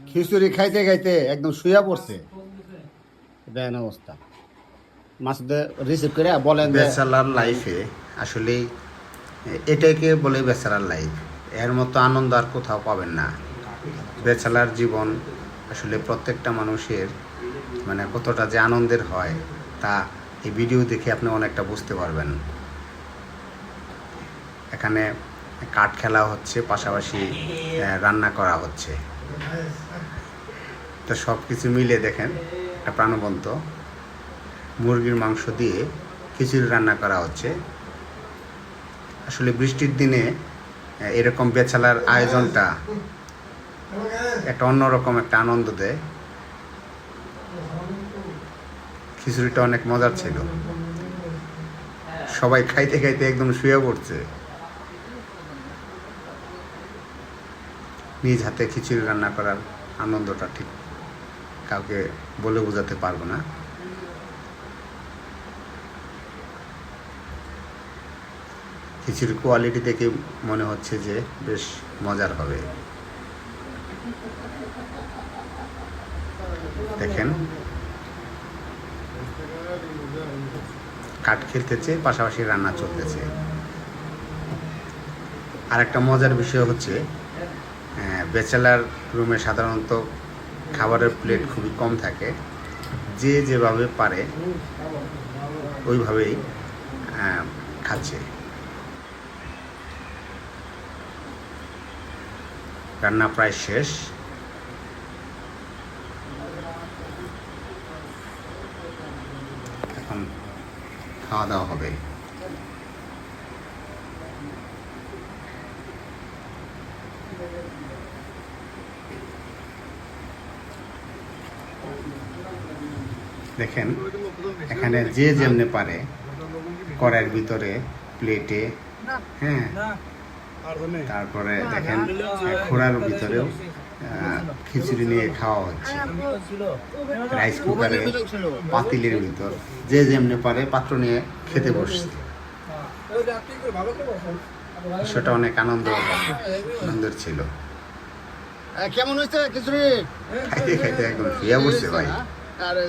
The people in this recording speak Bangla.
খিচুড়ি খাইতে খাইতে একদম শুয়ে পড়ছে। দেখেন অবস্থা। মাসুদে রিসিভ করে বলেন যে ব্যাচেলার লাইফে আসলে এটাকে বলে ব্যাচেলার লাইফ। এর মতো আনন্দ আর কোথাও পাবেন না। ব্যাচেলার জীবন আসলে প্রত্যেকটা মানুষের মানে কতটা যে আনন্দের হয় তা এই ভিডিও দেখে আপনি অনেকটা বুঝতে পারবেন। এখানে কাঠ খেলা হচ্ছে, পাশাপাশি রান্না করা হচ্ছে। তো সব কিছু মিলে দেখেন একটা প্রাণবন্ত মুরগির মাংস দিয়ে খিচুড়ি রান্না করা হচ্ছে। আসলে বৃষ্টির দিনে এরকম বেচালার আয়োজনটা একটা অন্যরকম একটা আনন্দ দেয়। খিচুড়িটা অনেক মজার ছিল, সবাই খাইতে খাইতে একদম শুয়ে পড়ছে। নিজ হাতে খিচুড়ি রান্না করার আনন্দটা ঠিক কাউকে বলে বোঝাতে পারবো না। খিচুড়ির কোয়ালিটি দেখে মনে হচ্ছে যে বেশ মজার হবে। দেখেন কাঠ খেলতেছে, পাশাপাশি রান্না চলতেছে। আর একটা মজার বিষয় হচ্ছে ব্যাচেলার রুমে সাধারণত খাবারের প্লেট খুবই কম থাকে। যে যেভাবে পারে ওইভাবেই খাচ্ছে। রান্না প্রায় শেষ। এখন খাওয়া দাওয়া হবে। দেখেন এখানে যে যেমনে পারে কড়াইয়ের ভিতরে, প্লেটে, হ্যাঁ, তারপরে দেখেন খোড়ার ভিতরেও খিচুড়ি নিয়ে খাওয়া হচ্ছে। রাইস কুকারে, পাতিলের ভিতর যে যেমনে পারে পাত্র নিয়ে খেতে বসছে। সেটা অনেক আনন্দের ছিল। কেমন হয়েছে খিচুড়ি? খাইতে খাইতে একদম শুয়ে পড়ছে ভাই। আরে